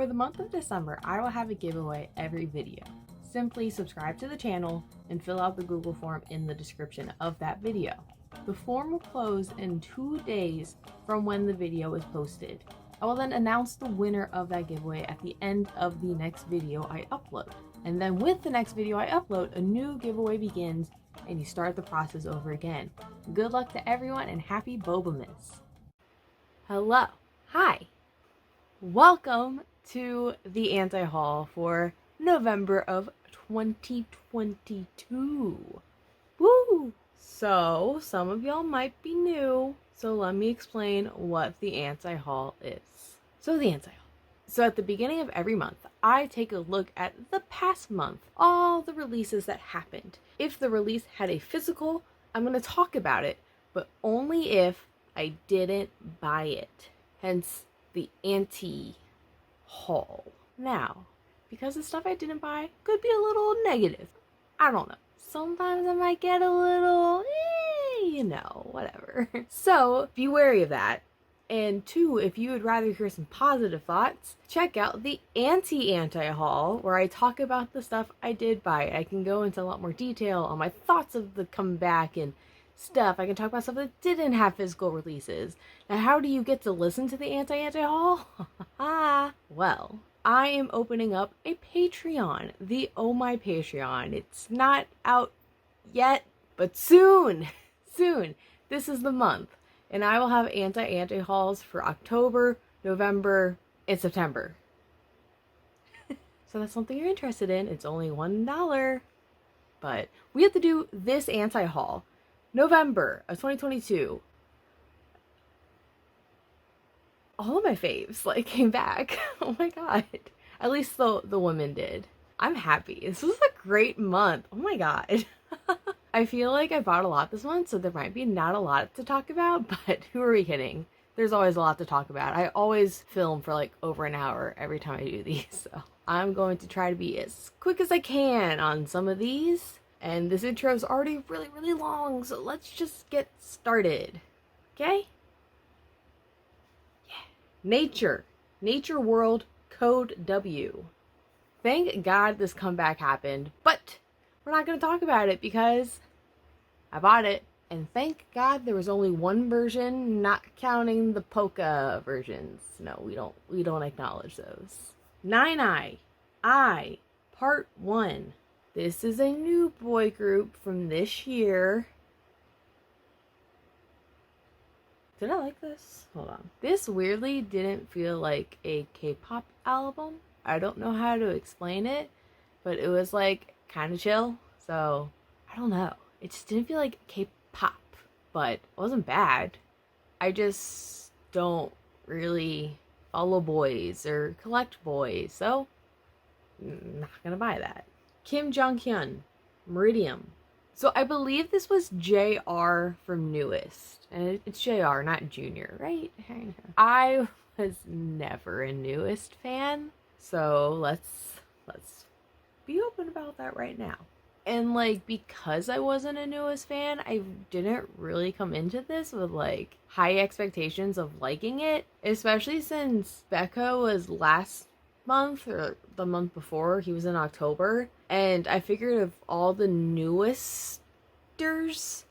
For the month of December, I will have a giveaway every video. Simply subscribe to the channel and fill out the Google form in the description of that video. The form will close in 2 days from when the video is posted. I will then announce the winner of that giveaway at the end of the next video I upload. And then with the next video I upload, a new giveaway begins and you start the process over again. Good luck to everyone and happy Bobamas. Hello. Hi. Welcome to the anti-haul for November of 2022. Woo! So, some of y'all might be new, so let me explain what the anti-haul is. So at the beginning of every month, I take a look at the past month, all the releases that happened. If the release had a physical, I'm going to talk about it, but only if I didn't buy it. Hence, the anti-haul. Now, because the stuff I didn't buy could be a little negative. I don't know. Sometimes I might get a little, whatever. So, be wary of that. And 2, if you would rather hear some positive thoughts, check out the anti-haul, where I talk about the stuff I did buy. I can go into a lot more detail on my thoughts of the comeback and stuff. I can talk about stuff that didn't have physical releases. Now, how do you get to listen to the anti-haul? Well, I am opening up a Patreon, the Oh My Patreon. It's not out yet, but soon. This is the month. And I will have anti-hauls for October, November, and September. So that's something you're interested in. It's only $1. But we have to do this anti-haul. November of 2022. All of my faves came back. Oh my god. At least the women did. I'm happy. This was a great month. Oh my god. I feel like I bought a lot this month, so there might be not a lot to talk about, but who are we kidding? There's always a lot to talk about. I always film for over an hour every time I do these, so I'm going to try to be as quick as I can on some of these. And this intro is already really long, so let's just get started. Okay? Yeah. Nature World Code W. Thank God this comeback happened, but we're not going to talk about it because I bought it, and thank God there was only one version, not counting the polka versions. No, we don't acknowledge those. Nine.i, Part 1. This is a new boy group from this year. Did I like this? Hold on. This weirdly didn't feel like a K-pop album. I don't know how to explain it, but it was kind of chill. So, I don't know. It just didn't feel like K-pop, but it wasn't bad. I just don't really follow boys or collect boys, so I'm not gonna buy that. Kim Jonghyeon, Meridiem. So I believe this was JR from Newest, and it's JR, not Junior, right? I was never a Newest fan, so let's be open about that right now. And because I wasn't a Newest fan, I didn't really come into this with high expectations of liking it, especially since Becca was last month or the month before. He was in October, and I figured of all the Newesters,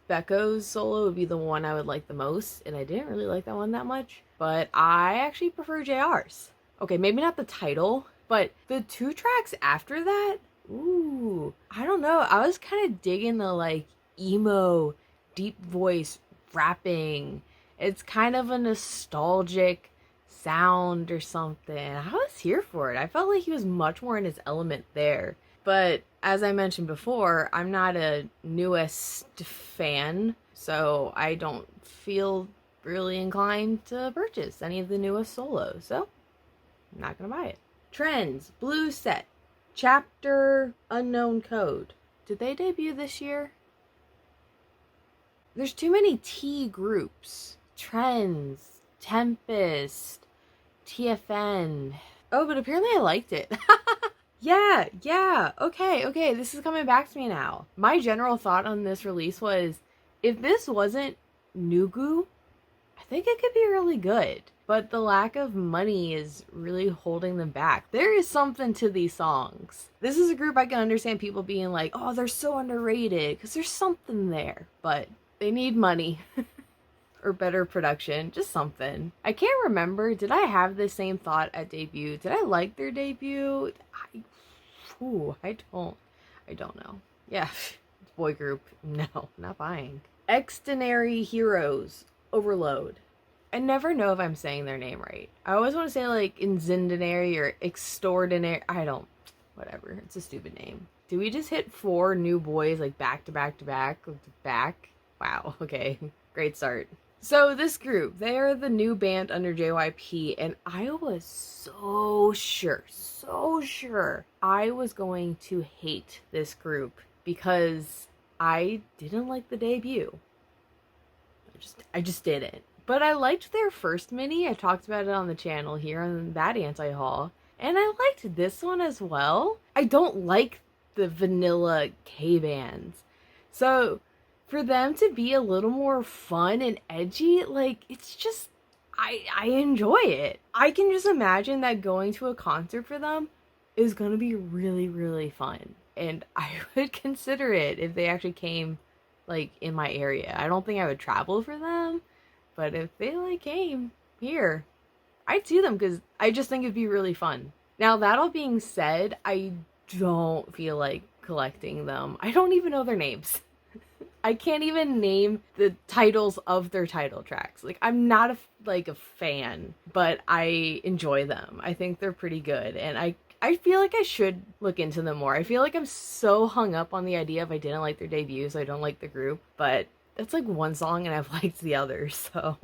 Becca's solo would be the one I would like the most, and I didn't really like that one that much, but I actually prefer JR's. Okay, maybe not the title, but the 2 tracks after that, ooh, I don't know. I was kind of digging the emo, deep voice rapping. It's kind of a nostalgic sound or something. I was here for it. I felt like he was much more in his element there. But as I mentioned before, I'm not a Newest fan, so I don't feel really inclined to purchase any of the Newest solos. So I'm not gonna buy it. Trendz, Blue Set, Chapter Unknown Code. Did they debut this year? There's too many T groups. Trendz, Tempest, TFN. Oh, but apparently I liked it. Yeah. Okay, this is coming back to me now. My general thought on this release was, if this wasn't Nugu, I think it could be really good. but the lack of money is really holding them back. There is something to these songs. This is a group I can understand people being like, oh, they're so underrated, because there's something there, but they need money. Or better production, just something. I can't remember, did I have the same thought at debut? Did I like their debut? I don't know. Yeah, boy group, no, not buying. Xdinary Heroes, Overload. I never know if I'm saying their name right. I always want to say like Xdinary or Extraordinary. Whatever. It's a stupid name. Do we just hit 4 new boys like back to back to back? Wow. Okay. Great start. So this group, they are the new band under JYP, and I was so sure I was going to hate this group because I didn't like the debut. I just didn't. But I liked their first mini. I talked about it on the channel here on that anti-haul. And I liked this one as well. I don't like the vanilla K-bands. So for them to be a little more fun and edgy, like, it's just, I enjoy it. I can just imagine that going to a concert for them is going to be really, really fun. And I would consider it if they actually came, like, in my area. I don't think I would travel for them. But if they, like, came here, I'd see them because I just think it'd be really fun. Now, that all being said, I don't feel like collecting them. I don't even know their names. I can't even name the titles of their title tracks. Like, I'm not a fan, but I enjoy them. I think they're pretty good, and I feel like I should look into them more. I feel like I'm so hung up on the idea of I didn't like their debut, so I don't like the group, but that's like one song and I've liked the others, so.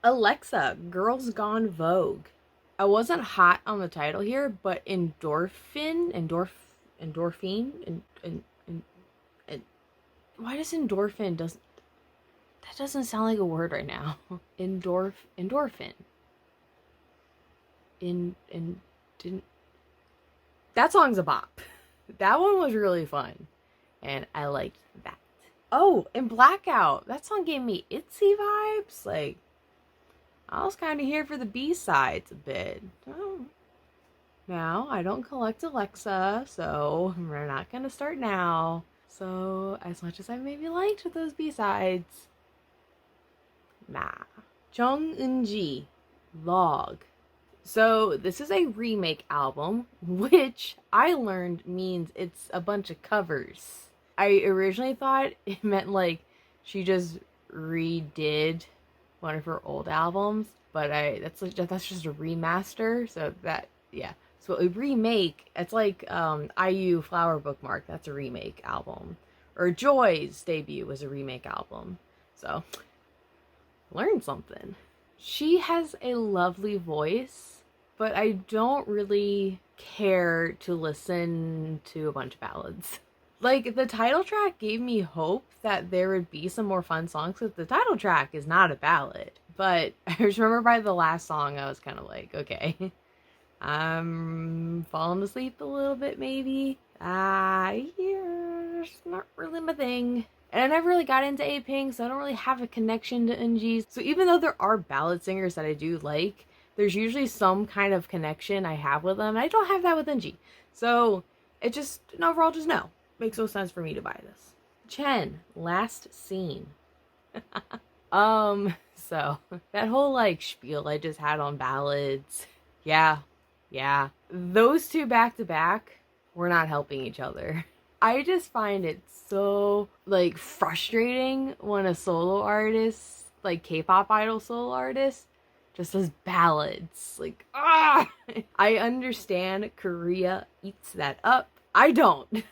Alexa, Girls Gone Vogue. I wasn't hot on the title here, but endorphin, why does endorphin that doesn't sound like a word right now. Endorphin. That song's a bop. That one was really fun, and I liked that. Oh, and Blackout. That song gave me ITZY vibes. Like, I was kind of here for the B-sides a bit. Oh. Now, I don't collect Alexa, so we're not going to start now. So, as much as I maybe liked those B-sides, nah. Jeong Eunji, Log. So, this is a remake album, which I learned means it's a bunch of covers. I originally thought it meant like she just redid one of her old albums, but that's just a remaster. So that, yeah. So a remake, it's like IU Flower Bookmark. That's a remake album. Or Joy's debut was a remake album. So learned something. She has a lovely voice, but I don't really care to listen to a bunch of ballads. Like, the title track gave me hope that there would be some more fun songs, because the title track is not a ballad. But I just remember by the last song, I was kind of like, okay, I'm falling asleep a little bit, maybe. Yeah, it's not really my thing. And I never really got into A-Pink, so I don't really have a connection to Eunji. So even though there are ballad singers that I do like, there's usually some kind of connection I have with them. I don't have that with Eunji. So it just, overall, just no. Makes no sense for me to buy this. Chen, Last Scene. So that whole like spiel I just had on ballads, yeah, those two back to back were not helping each other. I just find it so like frustrating when a solo artist, like K-pop idol solo artist, just does ballads. Like, I understand Korea eats that up. I don't.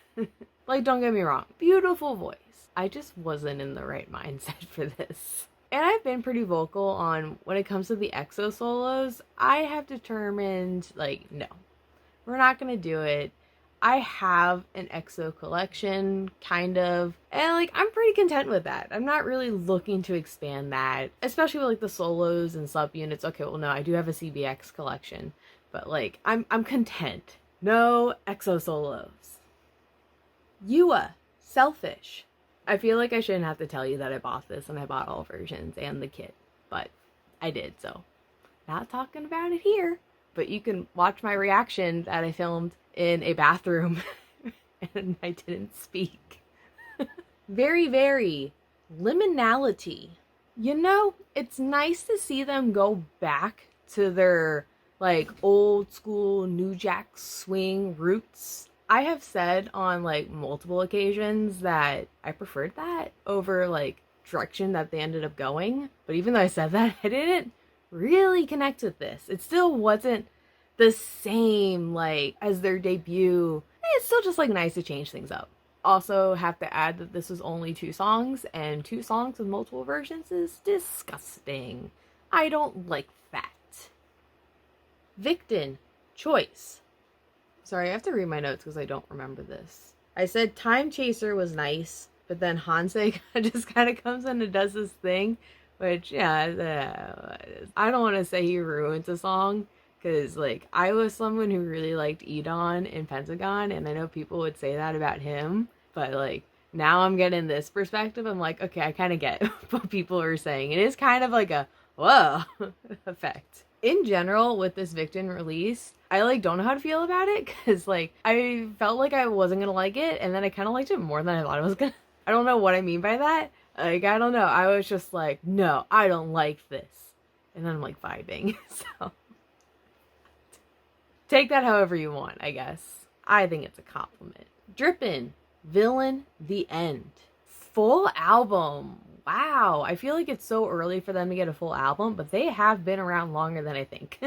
Like, don't get me wrong, beautiful voice. I just wasn't in the right mindset for this. And I've been pretty vocal on when it comes to the EXO solos, I have determined, like, no, we're not gonna do it. I have an EXO collection, kind of, and like, I'm pretty content with that. I'm not really looking to expand that, especially with like the solos and subunits. Okay, well, no, I do have a CBX collection, but like, I'm content. No EXO solos. YooA, Selfish. I feel like I shouldn't have to tell you that I bought this and I bought all versions and the kit, but I did, so not talking about it here. But you can watch my reaction that I filmed in a bathroom and I didn't speak. Very Liminality. You know, it's nice to see them go back to their like old school New Jack Swing roots. I have said on like multiple occasions that I preferred that over like direction that they ended up going. But even though I said that, I didn't really connect with this. It still wasn't the same like as their debut. It's still just like nice to change things up. Also have to add that this was only 2 songs, and 2 songs with multiple versions is disgusting. I don't like that. Victon, Choice. Sorry, I have to read my notes because I don't remember this. I said Time Chaser was nice, but then Hansei just kind of comes in and does this thing, which, yeah, I don't want to say he ruins a song, because, like, I was someone who really liked Edon in Pentagon, and I know people would say that about him, but, like, now I'm getting this perspective. I'm like, okay, I kind of get what people are saying. It is kind of like a, whoa, effect. In general, with this Victon release, I, like, don't know how to feel about it, because, like, I felt like I wasn't gonna like it, and then I kind of liked it more than I thought I was gonna. I don't know what I mean by that. Like, I don't know. I was just like, no, I don't like this. And then I'm, like, vibing, so. Take that however you want, I guess. I think it's a compliment. Drippin, Villain, The End. Full album. Wow. I feel like it's so early for them to get a full album, but they have been around longer than I think.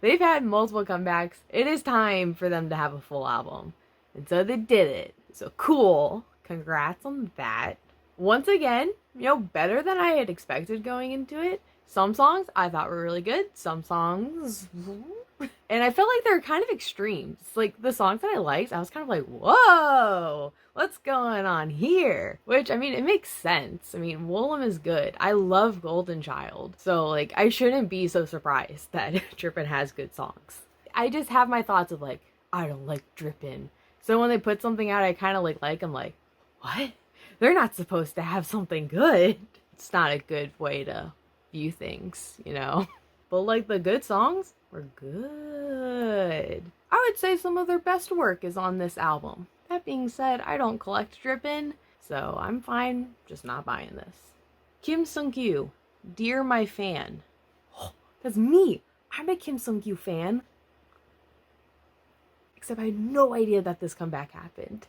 They've had multiple comebacks. It is time for them to have a full album. And so they did it. So cool. Congrats on that. Once again, you know, better than I had expected going into it. Some songs I thought were really good. Some songs... And I felt like they were kind of extremes. Like, the songs that I liked, I was kind of like, whoa, what's going on here? Which, I mean, it makes sense. I mean, Woollim is good. I love Golden Child. So, like, I shouldn't be so surprised that Drippin has good songs. I just have my thoughts of, like, I don't like Drippin. So when they put something out I kind of like, I'm like, what? They're not supposed to have something good. It's not a good way to view things, you know? But, like, the good songs were good. I would say some of their best work is on this album. That being said, I don't collect Drippin, so I'm fine just not buying this. Kim Sunkgyu, Dear My Fan. Oh, that's me. I'm a Kim Sunkgyu fan. Except I had no idea that this comeback happened.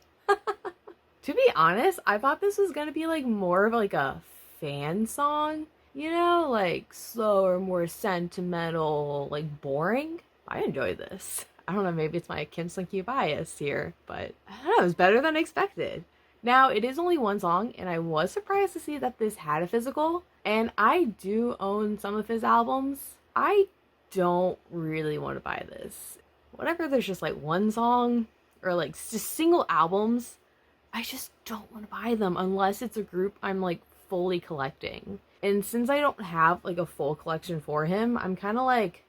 To be honest, I thought this was gonna be like more of like a fan song. You know, like slower, more sentimental, like boring. I enjoy this. I don't know, maybe it's my Kim Sunkgyu bias here, but I don't know, it was better than expected. Now, it is only 1 song, and I was surprised to see that this had a physical, and I do own some of his albums. I don't really want to buy this. Whenever there's just like 1 song, or like just single albums, I just don't want to buy them unless it's a group I'm like fully collecting. And since I don't have like a full collection for him, I'm kind of like,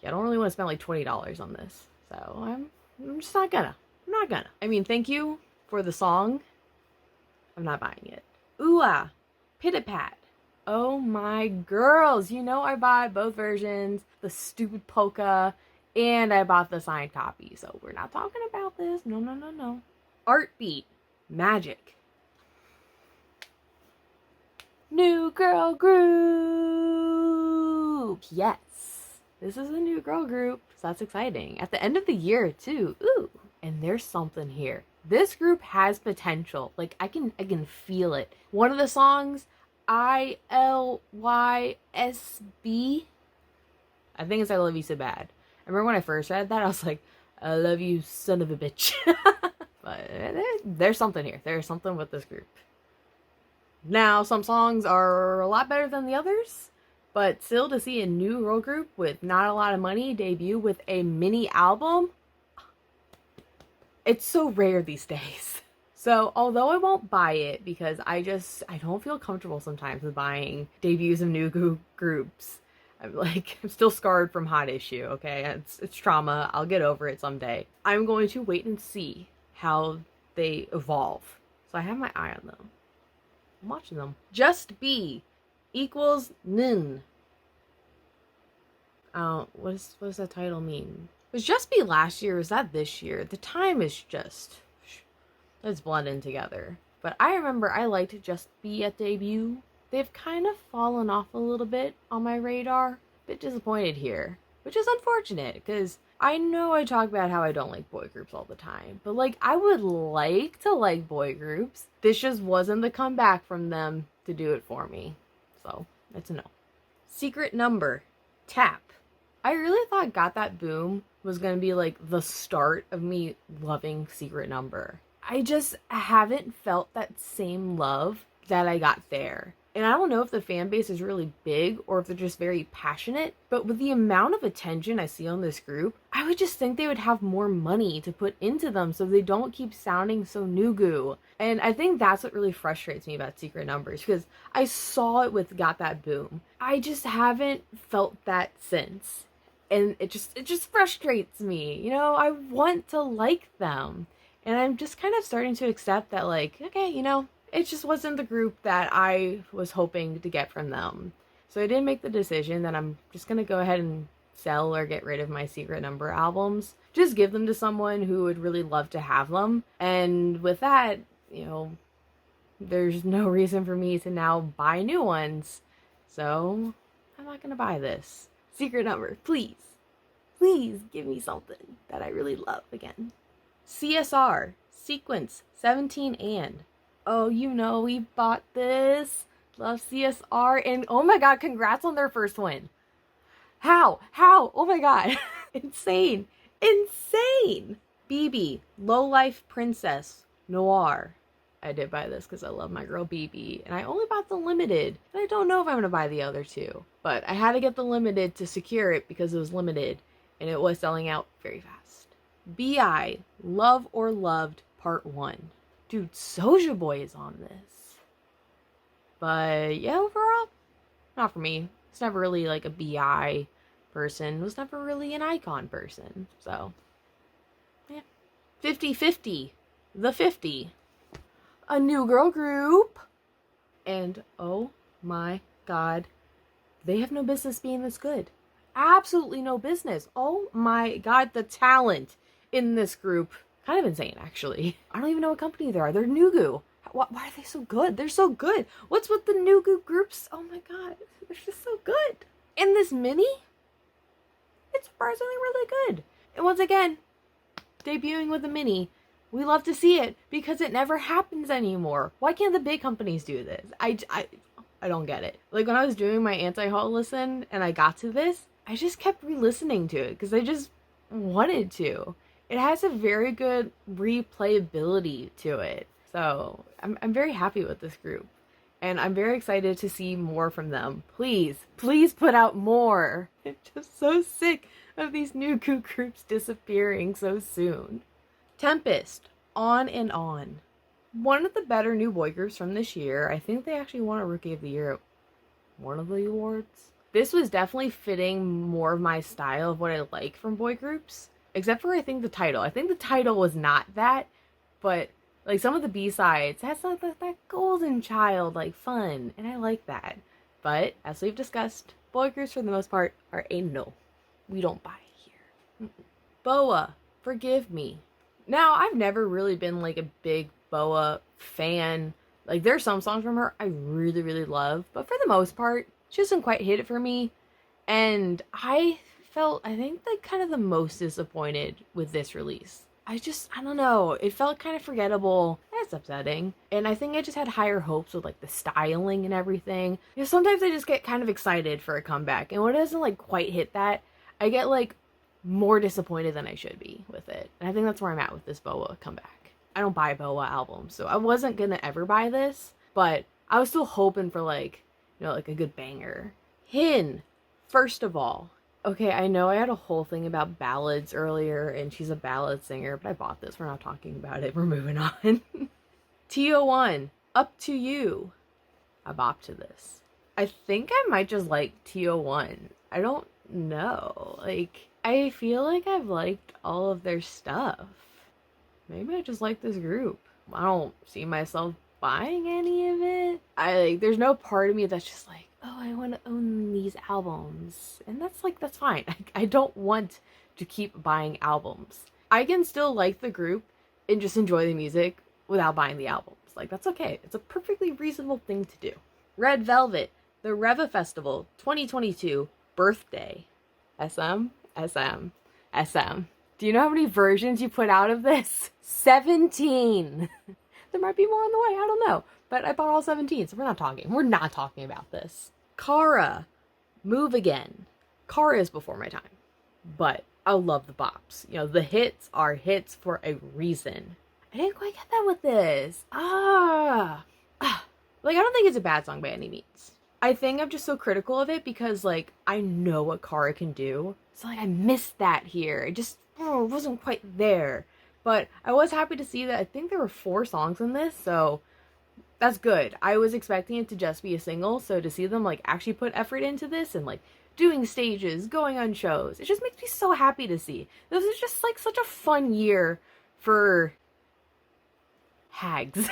yeah, I don't really want to spend like $20 on this. So I'm just not gonna. I'm not gonna. I mean, thank you for the song. I'm not buying it. YooA, Pit-a-Pat. Oh my girls. You know I bought both versions, the stupid polka, and I bought the signed copy. So we're not talking about this. No. ARTBEAT, Magic. New girl group! Yes! This is a new girl group, so that's exciting. At the end of the year, too. Ooh! And there's something here. This group has potential. Like, I can feel it. One of the songs, ILYSB. I think it's I Love You So Bad. I remember when I first read that, I was like, I love you, son of a bitch. But there's something here. There's something with this group. Now, some songs are a lot better than the others, but still to see a new girl group with not a lot of money debut with a mini album, it's so rare these days. So, although I won't buy it because I don't feel comfortable sometimes with buying debuts of new groups. I'm still scarred from Hot Issue, okay? It's trauma. I'll get over it someday. I'm going to wait and see how they evolve. So I have my eye on them. I'm watching them. Just Be equals NEUN. What does that title mean? Was Just Be last year? Or was that this year? The time is just, it's blending together. But I remember I liked Just Be at debut. They've kind of fallen off a little bit on my radar. Bit disappointed here, which is unfortunate because I know I talk about how I don't like boy groups all the time, but like I would like to like boy groups. This just wasn't the comeback from them to do it for me. So it's a no. Secret Number, Tap. I really thought Got That Boom was gonna be like the start of me loving Secret Number. I just haven't felt that same love that I got there. And I don't know if the fan base is really big or if they're just very passionate, but with the amount of attention I see on this group, I would just think they would have more money to put into them so they don't keep sounding so nugu. And I think that's what really frustrates me about Secret Numbers, because I saw it with Got That Boom. I just haven't felt that since. And it just frustrates me. You know, I want to like them. And I'm just kind of starting to accept that, like, okay, you know, it just wasn't the group that I was hoping to get from them. So I did make the decision that I'm just going to go ahead and sell or get rid of my Secret Number albums. Just give them to someone who would really love to have them. And with that, you know, there's no reason for me to now buy new ones. So I'm not going to buy this. Secret Number, please. Please give me something that I really love again. CSR, Sequence, 17 and. Oh, you know, we bought this. Love CSR. And oh my god, congrats on their first win. How? Oh my god. Insane. Bibi, Lowlife Princess, Noir. I did buy this because I love my girl Bibi. And I only bought the limited. And I don't know if I'm going to buy the other two. But I had to get the limited to secure it because it was limited. And it was selling out very fast. BI, Love or Loved, Part 1. Dude, Soulja Boy is on this. But yeah, overall, not for me. It's never really like a BI person. Was never really an icon person. So, yeah. 50-50. The 50. A new girl group. And oh my god, they have no business being this good. Absolutely no business. Oh my god, the talent in this group. Kind of insane, actually. I don't even know what company they are. They're Nugu. Why are they so good? They're so good. What's with the Nugu groups? Oh my god. They're just so good. And this mini? It's surprisingly really good. And once again, debuting with a mini. We love to see it because it never happens anymore. Why can't the big companies do this? I don't get it. Like when I was doing my anti-haul listen and I got to this, I just kept re-listening to it because I just wanted to. It has a very good replayability to it. So I'm very happy with this group. And I'm very excited to see more from them. Please put out more. I'm just so sick of these new groups disappearing so soon. Tempest, On and On. One of the better new boy groups from this year. I think they actually won a Rookie of the Year at one of the awards. This was definitely fitting more of my style of what I like from boy groups. Except for, I think, the title. I think the title was not that, but, like, some of the B-sides has like that golden child, like, fun, and I like that. But, as we've discussed, boy groups, for the most part, are a no. We don't buy here. BoA, Forgive Me. Now, I've never really been, like, a big BoA fan. Like, there's some songs from her I really, really love, but for the most part, she doesn't quite hit it for me. And I think, like, kind of the most disappointed with this release. I don't know. It felt kind of forgettable. That's upsetting. And I think I just had higher hopes with, like, the styling and everything. You know, sometimes I just get kind of excited for a comeback. And when it doesn't, like, quite hit that, I get, like, more disappointed than I should be with it. And I think that's where I'm at with this BoA comeback. I don't buy BoA albums, so I wasn't gonna ever buy this. But I was still hoping for, like, you know, like, a good banger. HYNN, First of All. Okay, I know I had a whole thing about ballads earlier, and she's a ballad singer, but I bought this. We're not talking about it. We're moving on. TO1, Up to You. I bopped to this. I think I might just like TO1. I don't know. Like, I feel like I've liked all of their stuff. Maybe I just like this group. I don't see myself buying any of it. There's no part of me that's just like, oh, I want to own these albums. And that's fine. I don't want to keep buying albums. I can still like the group and just enjoy the music without buying the albums. Like, that's okay. It's a perfectly reasonable thing to do. Red Velvet, the ReVe Festival 2022 birthday. SM, SM, SM. Do you know how many versions you put out of this? 17. There might be more on the way, I don't know. But I bought all 17, so we're not talking about this. Kara, Move Again. Kara is before my time, but I love the bops. You know, the hits are hits for a reason. I didn't quite get that with this. Like, I don't think it's a bad song by any means. I think I'm just so critical of it because, like, I know what Kara can do. So, like, I missed that here. It just wasn't quite there. But I was happy to see that I think there were 4 songs in this, so that's good. I was expecting it to just be a single, so to see them, like, actually put effort into this and, like, doing stages, going on shows, it just makes me so happy to see. This is just, like, such a fun year for hags.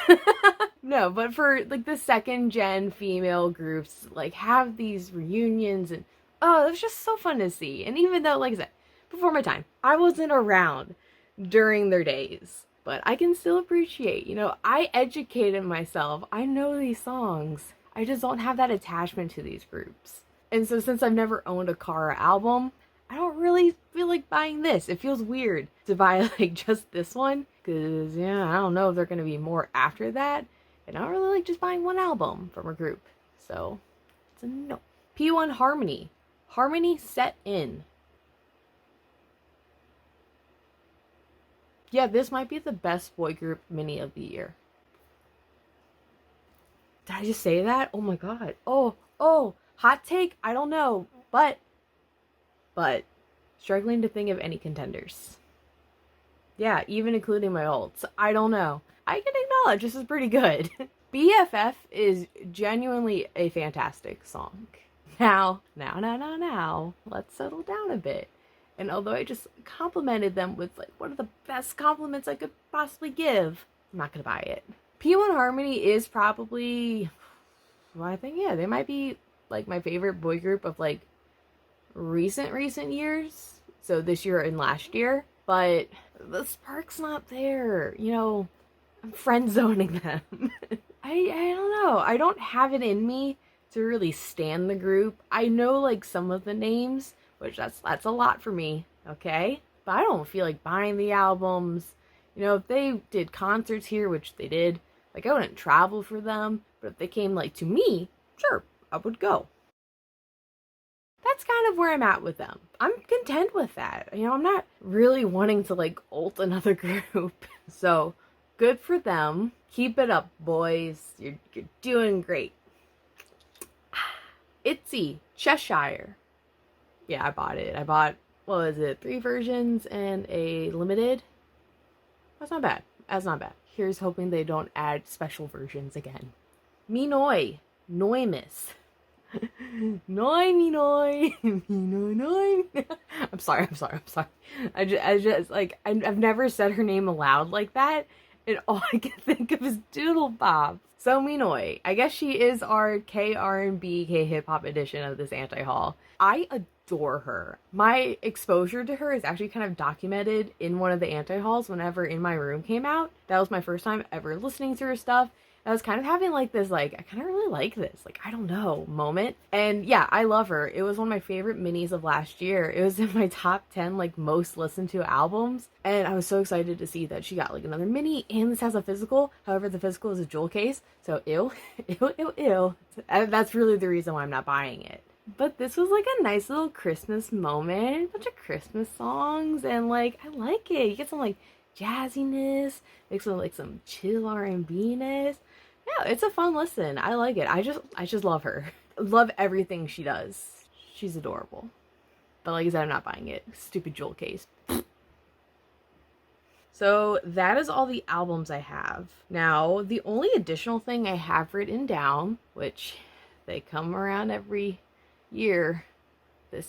No, but for, like, the second gen female groups, like, have these reunions, and oh, it was just so fun to see. And even though, like I said, before my time, I wasn't around during their days, but I can still appreciate, you know, I educated myself. I know these songs. I just don't have that attachment to these groups. And so since I've never owned a Kara album, I don't really feel like buying this. It feels weird to buy, like, just this one, because, yeah, I don't know if there are going to be more after that. And I don't really like just buying one album from a group. So, it's a no. P1 Harmony. Harmony Set In. Yeah, this might be the best boy group mini of the year. Did I just say that? Oh my god. Oh, hot take? I don't know. But, struggling to think of any contenders. Yeah, even including my olds. I don't know. I can acknowledge this is pretty good. BFF is genuinely a fantastic song. Now, let's settle down a bit. And although I just complimented them with, like, one of the best compliments I could possibly give, I'm not gonna buy it. P1 Harmony is probably, well, I think, yeah, they might be, like, my favorite boy group of, like, recent years. So this year and last year. But the spark's not there. You know, I'm friend zoning them. I don't know. I don't have it in me to really stan the group. I know, like, some of the names, which that's a lot for me, okay? But I don't feel like buying the albums. You know, if they did concerts here, which they did, like, I wouldn't travel for them, but if they came, like, to me, sure, I would go. That's kind of where I'm at with them. I'm content with that. You know, I'm not really wanting to, like, ult another group. So, good for them. Keep it up, boys. You're doing great. ITZY, Cheshire. Yeah, I bought it. I bought, what was it, 3 versions and a limited? That's not bad. That's not bad. Here's hoping they don't add special versions again. Meenoi, Noi Mas. Meenoi. I'm sorry. I just like, I've never said her name aloud like that, and all I can think of is Doodle Bob. So Meenoi, I guess she is our K-R&B, K-hip-hop edition of this anti-haul. I adore her. My exposure to her is actually kind of documented in one of the anti-hauls whenever In My Room came out. That was my first time ever listening to her stuff. I was kind of having, like, this, like, I kind of really like this, like, I don't know, moment. And yeah, I love her. It was one of my favorite minis of last year. It was in my top 10, like, most listened to albums. And I was so excited to see that she got, like, another mini, and this has a physical. However, the physical is a jewel case. So, ew. And that's really the reason why I'm not buying it. But this was, like, a nice little Christmas moment. A bunch of Christmas songs. And, like, I like it. You get some, like, jazziness. Mixed with, like, some chill R&B-ness. Yeah, it's a fun listen. I like it. I just love her. Love everything she does. She's adorable. But like I said, I'm not buying it. Stupid jewel case. So that is all the albums I have. Now, the only additional thing I have written down, which they come around every year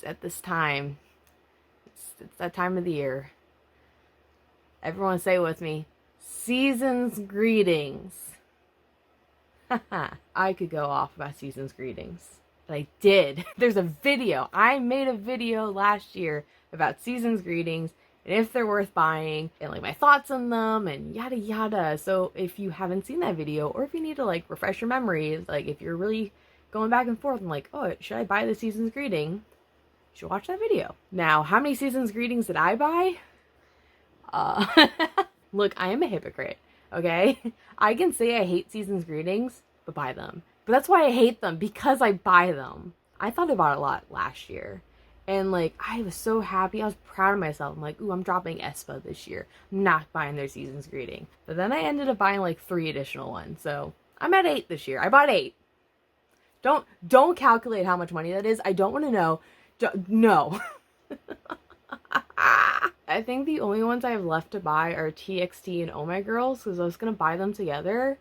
at this time. It's that time of the year. Everyone say it with me. Season's greetings. I could go off about Season's greetings. And I did. There's a video. I made a video last year about season's greetings and if they're worth buying and like my thoughts on them and yada yada. So if you haven't seen that video, or if you need to like refresh your memories, like if you're really going back and forth and like, oh, should I buy the season's greeting? You should watch that video. Now, how many season's greetings did I buy? Look, I am a hypocrite, okay? I can say I hate season's greetings, but buy them. But that's why I hate them, because I buy them. I thought about it a lot last year. And like, I was so happy. I was proud of myself. I'm like, ooh, I'm dropping aespa this year. I'm not buying their season's greeting. But then I ended up buying like 3 additional ones. So I'm at 8 this year. I bought 8. Don't calculate how much money that is. I don't want to know. No. I think the only ones I have left to buy are TXT and Oh My Girls, because I was going to buy them together.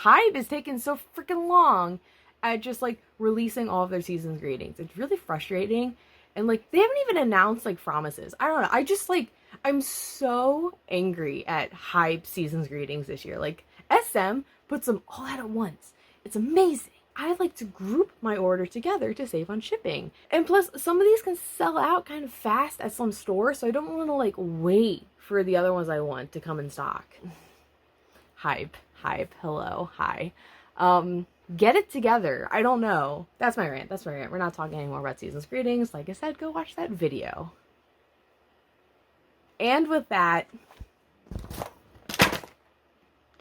HYBE is taking so freaking long at just like releasing all of their season's greetings. It's really frustrating. And like, they haven't even announced like promises. I don't know. I just like, I'm so angry at HYBE season's greetings this year. Like, SM puts them all out at once. It's amazing. I like to group my order together to save on shipping. And plus, some of these can sell out kind of fast at some stores, so I don't want to like wait for the other ones I want to come in stock. HYBE, hello, hi. Get it together. I don't know. That's my rant. We're not talking anymore about season's greetings. Like I said, go watch that video. And with that,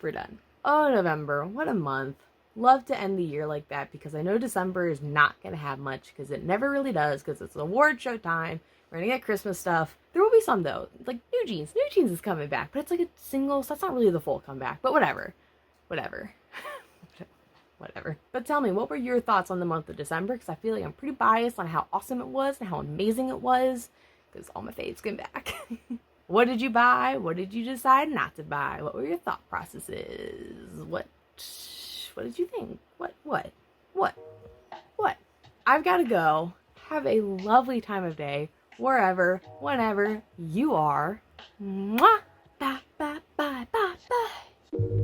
we're done. Oh, November. What a month. Love to end the year like that, because I know December is not going to have much, because it never really does, because it's award show time. We're going to get Christmas stuff. There will be some, though. Like New Jeans. New Jeans is coming back, but it's like a single, so that's not really the full comeback. But whatever. Whatever. But tell me, what were your thoughts on the month of December? Because I feel like I'm pretty biased on how awesome it was and how amazing it was, because all my faves came back. What did you buy? What did you decide not to buy? What were your thought processes? What did you think? What? I've got to go. Have a lovely time of day, wherever, whenever you are. Mwah! Bye, bye, bye, bye, bye.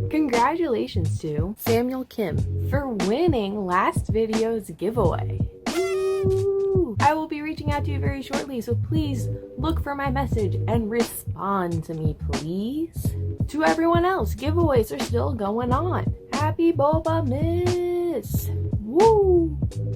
Congratulations to Samuel Kim for winning last video's giveaway. Woo! I will be reaching out to you very shortly, so please look for my message and respond to me, please. To everyone else, giveaways are still going on. Happy Bobamas! Woo!